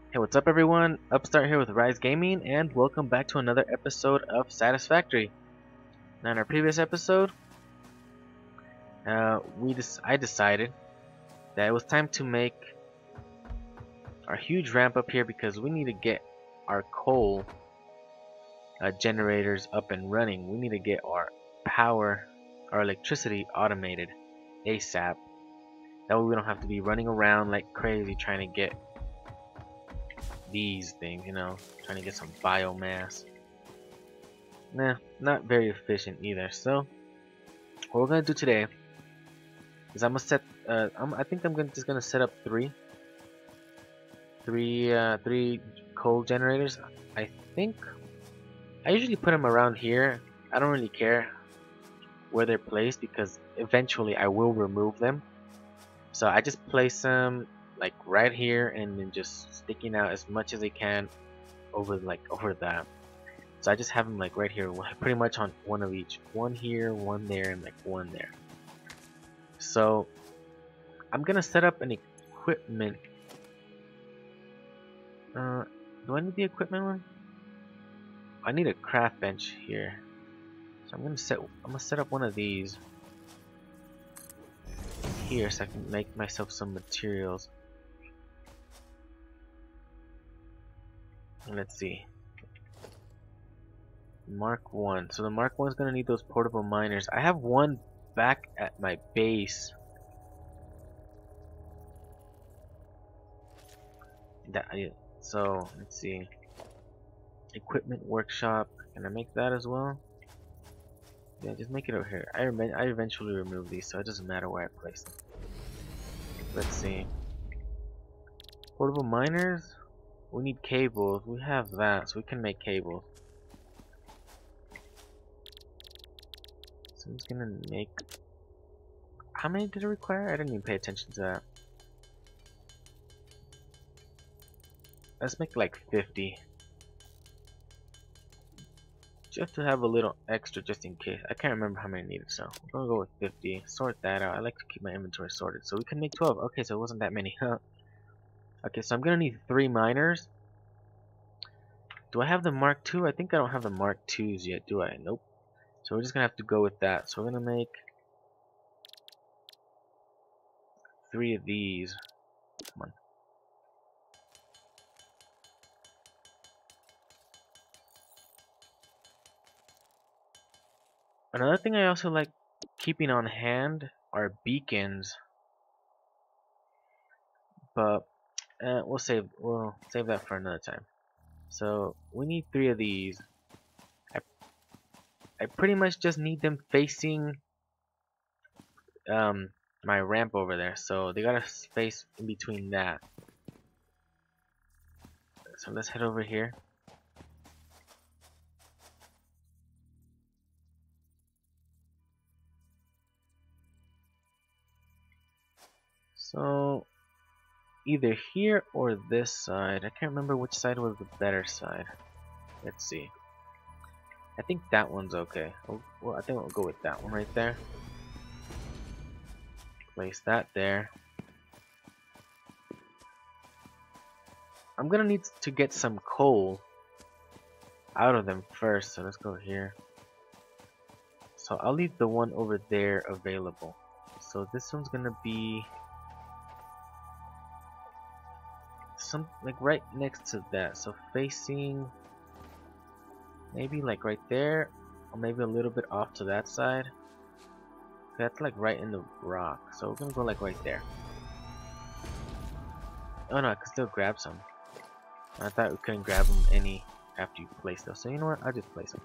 Hey, what's up everyone? Upstart here with RyXe Gaming, and welcome back to another episode of Satisfactory. Now in our previous episode, I decided that it was time to make our huge ramp up here because we need to get our coal generators up and running. We need to get our our electricity automated ASAP. That way we don't have to be running around like crazy trying to get these things, trying to get some biomass. Nah, not very efficient either. So what we're gonna do today is I'm gonna set. I think just gonna set up three coal generators. I think I usually put them around here. I don't really care where they're placed because eventually I will remove them. So I just place them like right here and then just sticking out as much as they can over that. So I just have them like right here, pretty much on one of each. One here, one there, and like one there. So I'm gonna set up an equipment. Do I need the equipment one? I need a craft bench here. So I'm gonna set up one of these here so I can make myself some materials. Let's see. Mark 1. So the Mark 1 is going to need those portable miners. I have one back at my base. So let's see. Equipment workshop. Can I make that as well? Yeah, just make it over here. I eventually remove these, so it doesn't matter where I place them. Let's see. Portable miners. We need cables. We have that, so we can make cables. So I'm just gonna make. How many did it require? I didn't even pay attention to that. Let's make like 50. Just to have a little extra just in case. I can't remember how many I needed, so we're gonna go with 50. Sort that out. I like to keep my inventory sorted. So we can make 12. Okay, so it wasn't that many. Okay, so I'm gonna need 3 miners. Do I have the Mark II? I think I don't have the Mark IIs yet, do I? Nope. So we're just gonna have to go with that. So we're gonna make 3 of these. Come on. Another thing I also like keeping on hand are beacons, but we'll save that for another time. So we need 3 of these. I pretty much just need them facing my ramp over there, so they got a space in between that. So let's head over here. So either here or this side. I can't remember which side was the better side. Let's see. I think that one's okay. Well, I think we'll go with that one right there. Place that there. I'm gonna need to get some coal out of them first, so let's go here. So I'll leave the one over there available. So this one's gonna be like right next to that, so facing maybe like right there, or maybe a little bit off to that side. That's like right in the rock, so we're gonna go like right there. Oh no, I can still grab some. I thought we couldn't grab them any after you place those, so you know what, I'll just place them.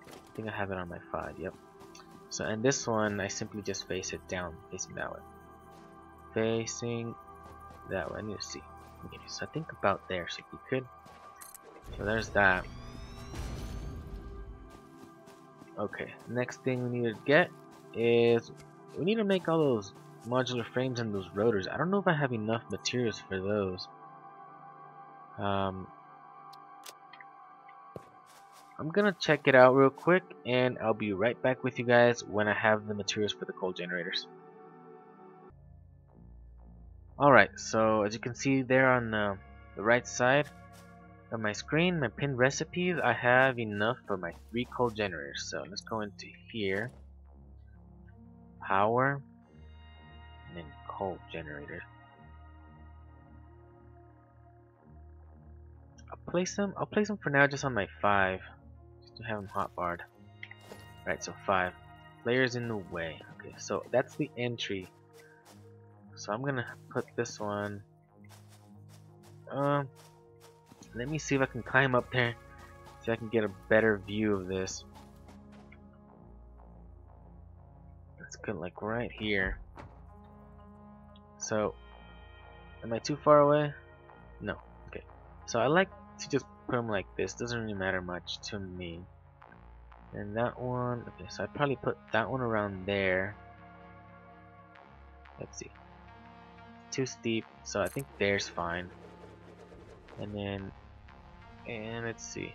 I think I have it on my 5, yep. So and this one I simply just face it down, facing that way. Facing that way, I need to see. Okay, so I think about there, so if you could. So there's that. Okay, next thing we need to get is we need to make all those modular frames and those rotors. I don't know if I have enough materials for those. I'm gonna check it out real quick and I'll be right back with you guys when I have the materials for the coal generators. Alright, so as you can see there on the the right side of my screen, my pinned recipes, I have enough for my 3 coal generators. So let's go into here, power, and then coal generator. I'll place them for now just on my 5, just to have them hotbarred. Right, so 5. Players in the way. Okay, so that's the entry. So I'm gonna put this one. Let me see if I can climb up there, so I can get a better view of this. Let's go like right here. So, am I too far away? No. Okay. So I like to just put them like this. Doesn't really matter much to me. And that one. Okay, so I'd probably put that one around there. Let's see. Too steep, so I think there's fine. And then, let's see,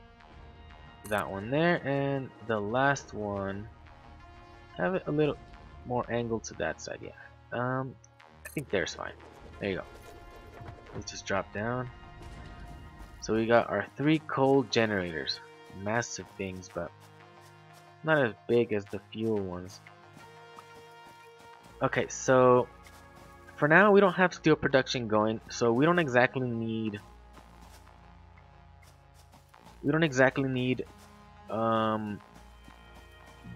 that one there, and the last one, have it a little more angled to that side. Yeah, I think there's fine. There you go. Let's just drop down. So we got our 3 coal generators, massive things, but not as big as the fuel ones. Okay, so for now we don't have steel production going, so we don't exactly need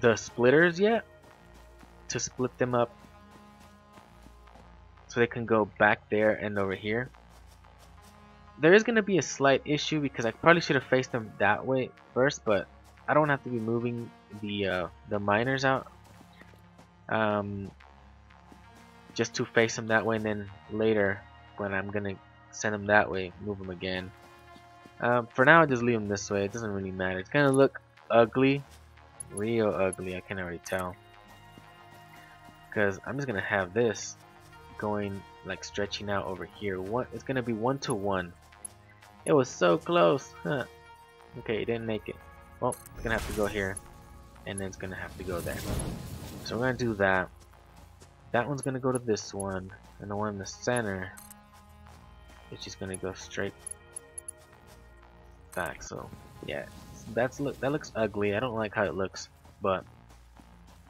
the splitters yet to split them up so they can go back there and over here. There is going to be a slight issue because I probably should have faced them that way first, but I don't have to be moving the miners out just to face them that way, and then later when I'm gonna send them that way, move them again. For now, I just leave them this way. It doesn't really matter. It's gonna look ugly, real ugly. I can already tell, because I'm just gonna have this going like stretching out over here. It's gonna be 1-to-1. It was so close. Huh. Okay, it didn't make it. Well, it's gonna have to go here, and then it's gonna have to go there. So we're gonna do that. That one's gonna go to this one, and the one in the center is just gonna go straight back. So yeah, that looks ugly. I don't like how it looks, but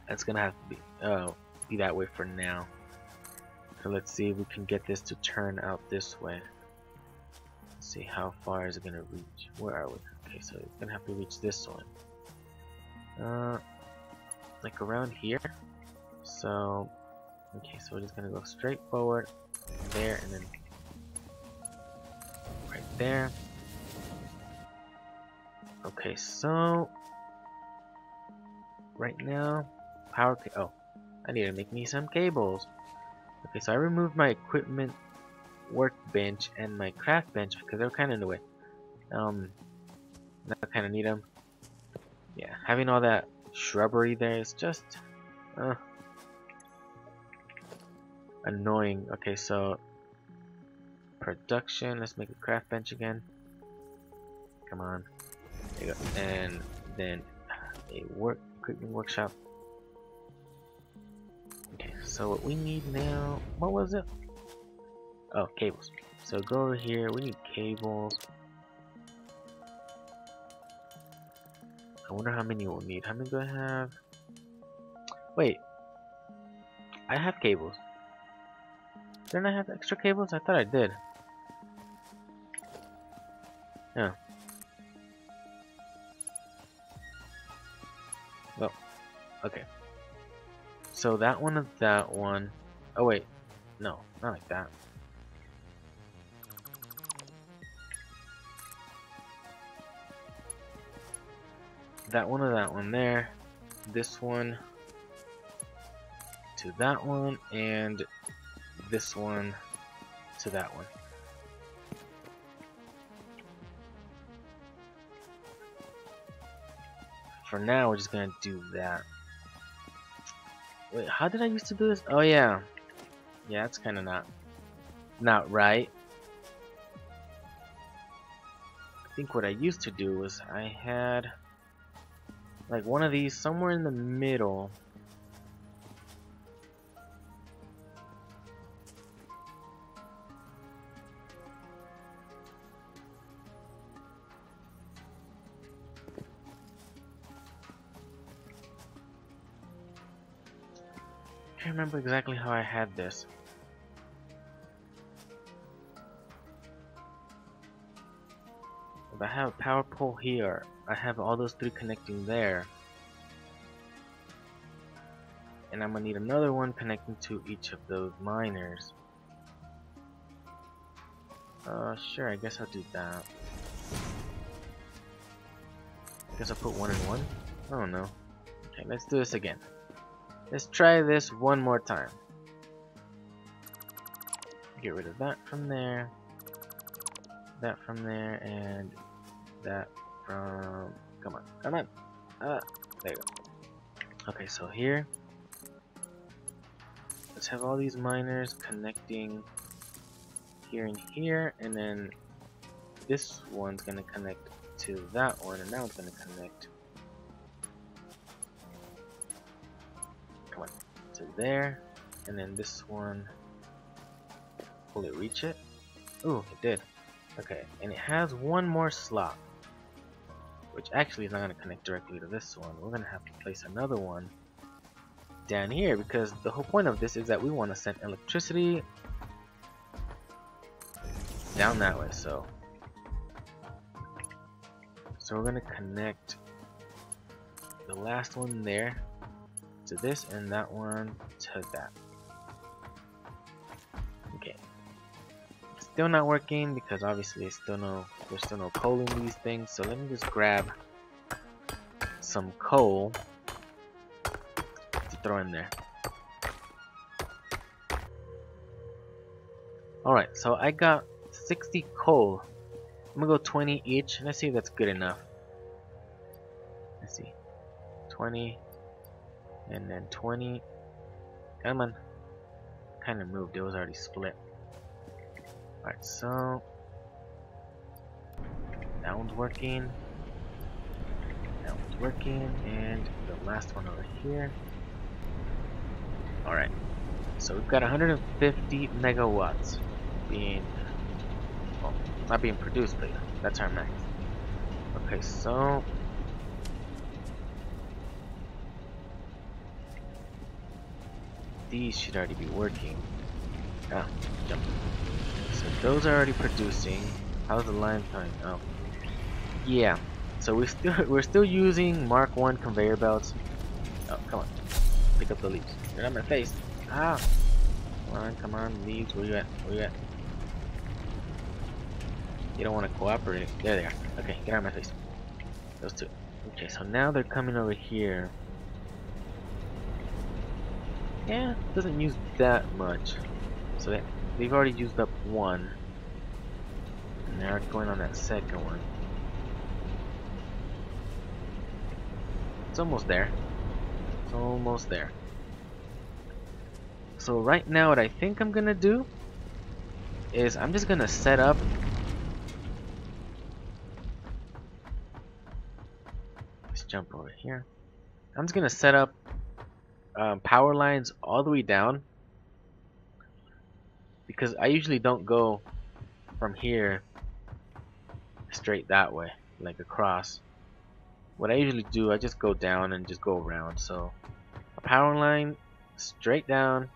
it's gonna have to be that way for now. So let's see if we can get this to turn out this way. Let's see how far is it gonna reach. Where are we? Okay, so it's gonna have to reach this one. Like around here. So okay, so we're just gonna go straight forward there, and then right there. Okay, so right now oh, I need to make me some cables. Okay, so I removed my equipment workbench and my craft bench because they're kind of in the way. Now I kind of need them. Yeah, having all that shrubbery there is just annoying. Okay, so production. Let's make a craft bench again. Come on. There you go. And then a equipment workshop. Okay, so what we need now, what was it? Oh, cables. So go over here, we need cables. I wonder how many we'll need. How many do I have? Wait, I have cables. Didn't I have extra cables? I thought I did. Yeah. Well, okay. So that one of that one. Oh wait, no, not like that. That one of that one there. This one to that one, and this one to that one. For now, we're just gonna do that. Wait, how did I used to do this? Oh yeah, yeah, that's kind of not right. I think what I used to do was I had like one of these somewhere in the middle. Can't remember exactly how I had this. If I have a power pole here, I have all those three connecting there. And I'm gonna need another one connecting to each of those miners. Sure, I guess I'll do that. I guess I'll put one and one. I don't know. Okay, let's do this again. Let's try this one more time. Get rid of that from there, that from there, and that from... Come on, come on. There you go. Okay, so here, let's have all these miners connecting here and here, and then this one's gonna connect to that one, and that one's gonna connect, come on, to there, and then this one, will it reach it? Ooh, it did. Okay, and it has one more slot, which actually is not gonna connect directly to this one. We're gonna have to place another one down here, because the whole point of this is that we want to send electricity down that way. So we're gonna connect the last one there to this, and that one to that. Okay, still not working because obviously there's still no coal in these things. So let me just grab some coal to throw in there. Alright, so I got 60 coal. I'm gonna go 20 each. Let's see if that's good enough. Let's see. 20 and then 20. Come on. Kind of moved. It was already split. Alright, so that one's working. That one's working, and the last one over here. Alright, so we've got 150 megawatts being, well, not being produced, but that's our max. Okay, so these should already be working. Ah, jump. So those are already producing. How's the line coming? Oh, yeah. So we're still using Mark 1 conveyor belts. Oh, come on, pick up the leaves. Get out of my face. Ah, come on, leaves. Where you at? Where you at? You don't want to cooperate. There they are. Okay, get out of my face. Those two. Okay, so now they're coming over here. Yeah, doesn't use that much. So they've already used up one. And they're going on that second one. It's almost there. It's almost there. So right now what I think I'm gonna do is I'm just gonna set up jump over here. I'm just gonna set up power lines all the way down, because I usually don't go from here straight that way, like across. What I usually do, I just go down and just go around. So a power line straight down,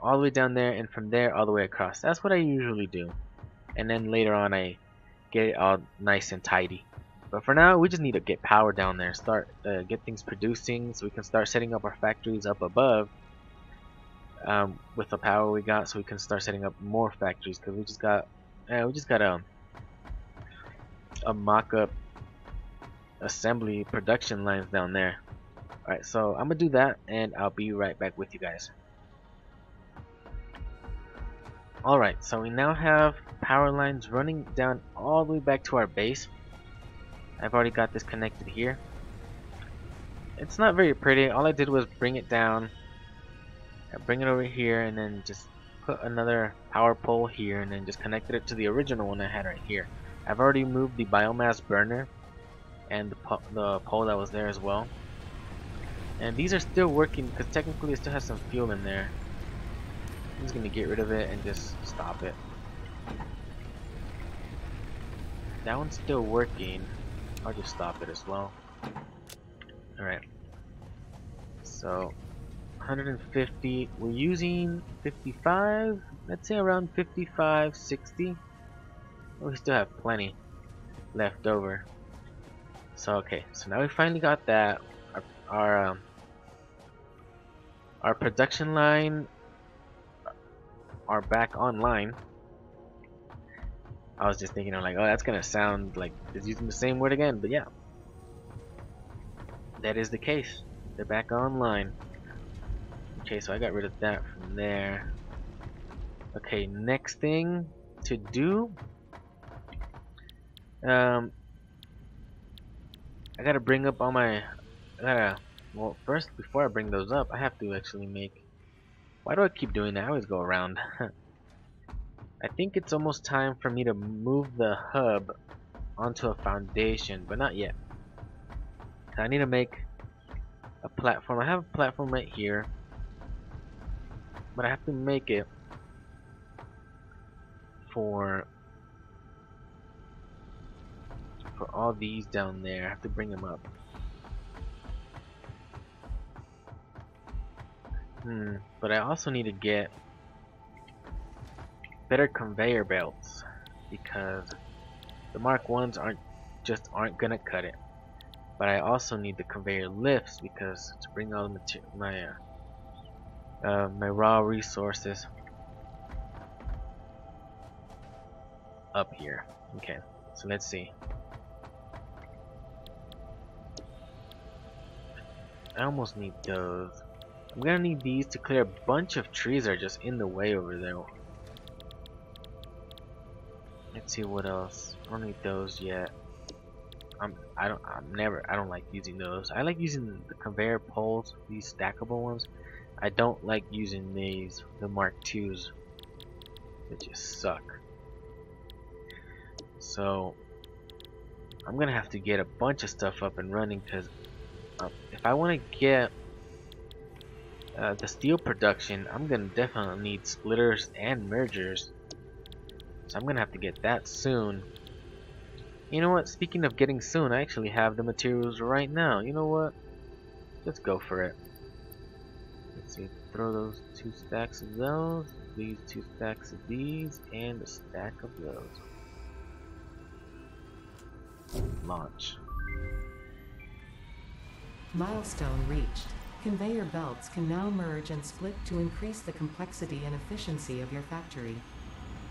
all the way down there, and from there all the way across. That's what I usually do, and then later on I get it all nice and tidy. But for now, we just need to get power down there, start get things producing, so we can start setting up our factories up above with the power we got, so we can start setting up more factories. Because we just got a mock-up assembly production lines down there. All right, so I'm gonna do that, and I'll be right back with you guys. All right, so we now have power lines running down all the way back to our base. I've already got this connected here. It's not very pretty. All I did was bring it down, bring it over here, and then just put another power pole here, and then just connected it to the original one I had right here. I've already moved the biomass burner and the pole that was there as well. And these are still working because technically it still has some fuel in there. I'm just gonna get rid of it and just stop it. That one's still working. I'll just stop it as well. Alright. So 150. We're using 55. Let's say around 55, 60. We still have plenty left over. So okay, so now we finally got that. Our our production line are back online. I was just thinking, I'm like, oh, that's gonna sound like it's using the same word again, but yeah, that is the case. They're back online. Okay, so I got rid of that from there. Okay, next thing to do, I gotta bring up all my, well, first, before I bring those up, I have to actually make, why do I keep doing that? I always go around. I think it's almost time for me to move the hub onto a foundation, but not yet. I need to make a platform. I have a platform right here, but I have to make it for all these down there. I have to bring them up. But I also need to get better conveyor belts because the Mark 1s aren't gonna cut it. But I also need the conveyor lifts because to bring all the my raw resources up here. Okay, so let's see. I almost need those. I'm gonna need these to clear a bunch of trees that are just in the way over there. Let's see what else. I don't need those yet. I don't like using those. I like using the conveyor poles, these stackable ones. I don't like using these, the Mark IIs. They just suck. So I'm gonna have to get a bunch of stuff up and running because if I want to get the steel production, I'm gonna definitely need splitters and mergers. So I'm gonna have to get that soon. You know what? Speaking of getting soon, I actually have the materials right now. You know what? Let's go for it. Let's see. Throw those 2 stacks of those, these 2 stacks of these, and a stack of those. Launch. Milestone reached. Conveyor belts can now merge and split to increase the complexity and efficiency of your factory.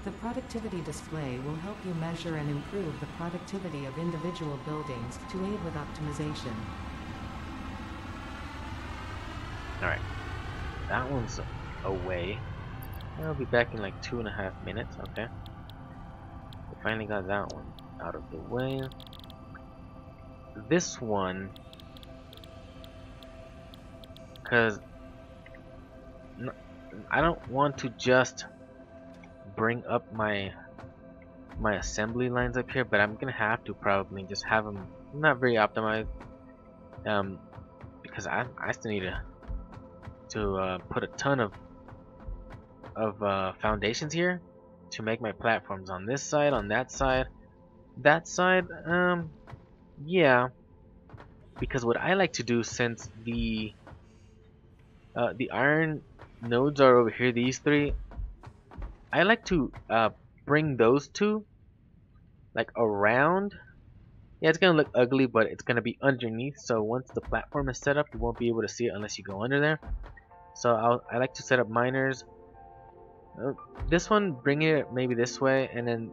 The productivity display will help you measure and improve the productivity of individual buildings to aid with optimization. Alright, that one's away. I'll be back in like 2.5 minutes, okay. We finally got that one out of the way. This one, because I don't want to just bring up my assembly lines up here, but I'm gonna have to probably just have them not very optimized, because I still need to put a ton of foundations here to make my platforms on this side, on that side, yeah, because what I like to do, since the iron nodes are over here, these 3, I like to bring those 2 like around. Yeah, it's gonna look ugly, but it's gonna be underneath, so once the platform is set up, you won't be able to see it unless you go under there. So I like to set up miners. This one, bring it maybe this way, and then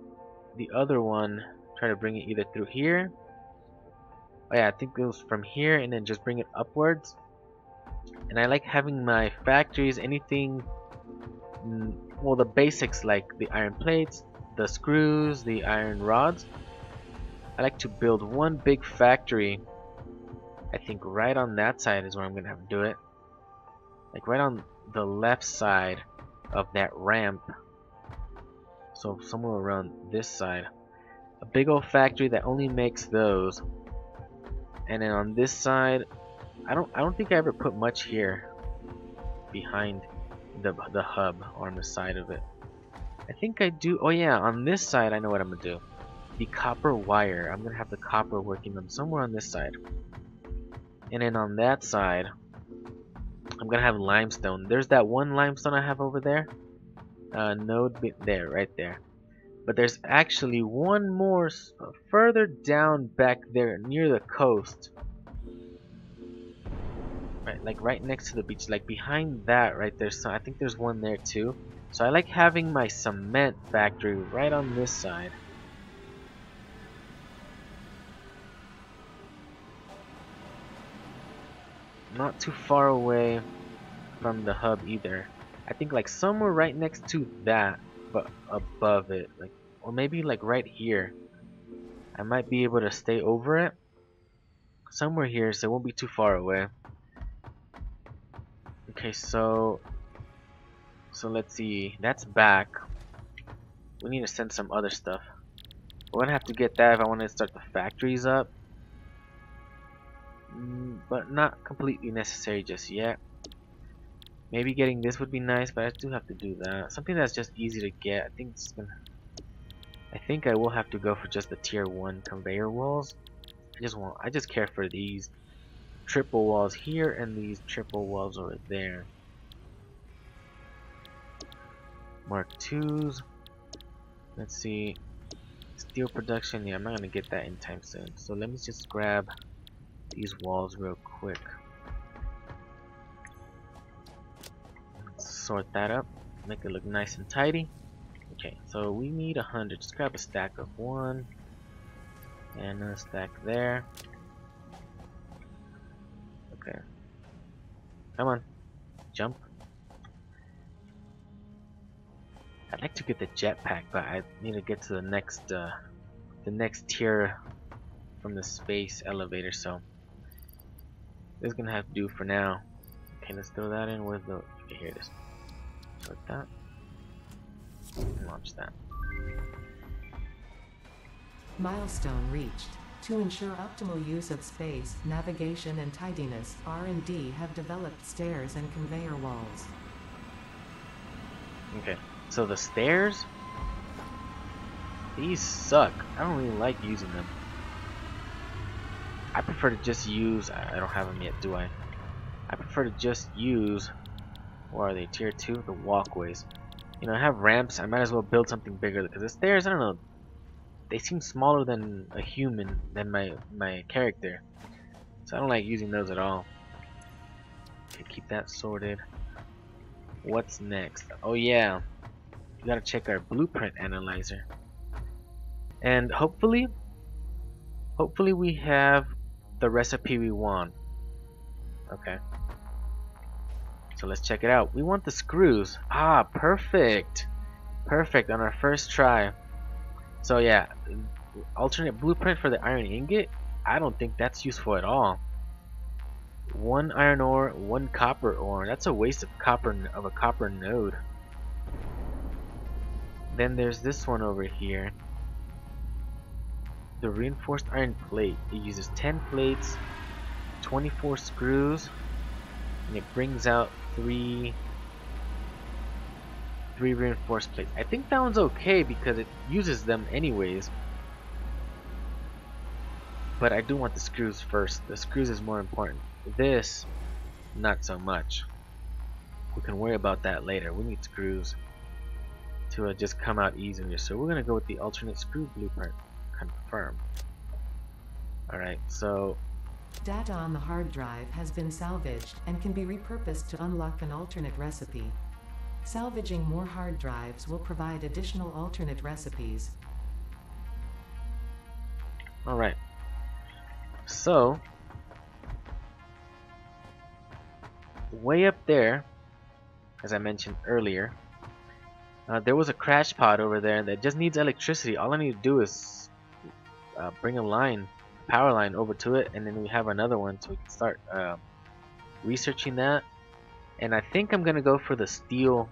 the other one, try to bring it either through here. Oh yeah, I think it goes from here, and then just bring it upwards. And I like having my factories, anything, well, the basics like the iron plates, the screws, the iron rods. I like to build one big factory. I think right on that side is where I'm gonna have to do it. Like right on the left side of that ramp. So somewhere around this side. A big old factory that only makes those. And then on this side, I don't think I ever put much here behind the hub or on the side of it. I think I do. Oh yeah, on this side I know what I'm gonna do. The copper wire, I'm gonna have the copper working them somewhere on this side. And then on that side, I'm gonna have limestone. There's that one limestone I have over there. Node bit there, right there. But there's actually one more further down back there near the coast. Right, like right next to the beach, like behind that right there. So I think there's one there too. So I like having my cement factory right on this side. Not too far away from the hub either. I think like somewhere right next to that, but above it, like, or maybe like right here. I might be able to stay over it. Somewhere here, so it won't be too far away. Okay, so let's see. That's back. We need to send some other stuff. We're gonna have to get that if I want to start the factories up. But not completely necessary just yet. Maybe getting this would be nice, but I do have to do that. Something that's just easy to get. I think I will have to go for just the tier 1 conveyor walls. I just care for these triple walls here and these triple walls over there. Mark 2s. Let's see. Steel production, yeah, I'm not gonna get that in time soon. So let me just grab these walls real quick. Let's sort that up, make it look nice and tidy. Okay, so we need 100. Just grab a stack of 1 and a stack there. Okay, come on, jump. I'd like to get the jetpack, but I need to get to the next tier from the space elevator. So this is gonna have to do for now. Okay, let's throw that in with the. Okay, here it is. Sort that. And launch that. Milestone reached. To ensure optimal use of space, navigation and tidiness, R&D have developed stairs and conveyor walls. Okay, so the stairs, these suck. I don't really like using them. I prefer to just use, I don't have them yet, do I? I prefer to just use, what are they, tier 2? The walkways. You know, I have ramps, I might as well build something bigger, because the stairs, I don't know, they seem smaller than a human, than my character. So I don't like using those at all. Okay, keep that sorted. What's next? Oh yeah, we gotta check our blueprint analyzer. And hopefully we have the recipe we want. Okay. So let's check it out. We want the screws. Ah, perfect. Perfect on our first try. So yeah, alternate blueprint for the iron ingot. I don't think that's useful at all. 1 iron ore, 1 copper ore. That's a waste of a copper node. Then there's this one over here. The reinforced iron plate. It uses 10 plates, 24 screws, and it brings out 3 reinforced plates. I think that one's okay because it uses them anyways. But I do want the screws first. The screws is more important. This, not so much. We can worry about that later. We need screws to just come out easier. So we're gonna go with the alternate screw blueprint. Confirm. Alright, so Data on the hard drive has been salvaged and can be repurposed to unlock an alternate recipe. Salvaging more hard drives will provide additional alternate recipes. alright. So way up there, as I mentioned earlier, there was a crash pod over there that just needs electricity. All I need to do is bring a power line over to it, and then we have another one, so we can start researching that. And I think I'm gonna go for the steel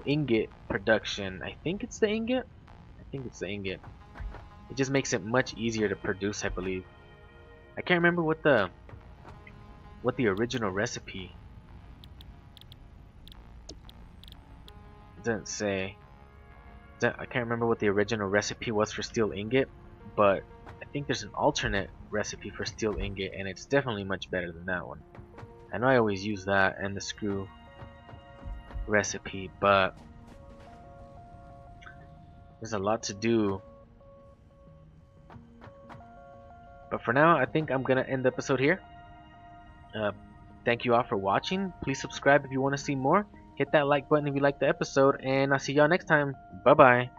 ingot production. I think it's the ingot. It just makes it much easier to produce, I believe. I can't remember what the original recipe. It doesn't say. I can't remember what the original recipe was for steel ingot, but I think there's an alternate recipe for steel ingot, and it's definitely much better than that one. I know I always use that and the screw recipe, but there's a lot to do. But for now, I think I'm gonna end the episode here. Thank you all for watching. Please subscribe if you want to see more. Hit that like button if you liked the episode, and I'll see y'all next time. Bye bye.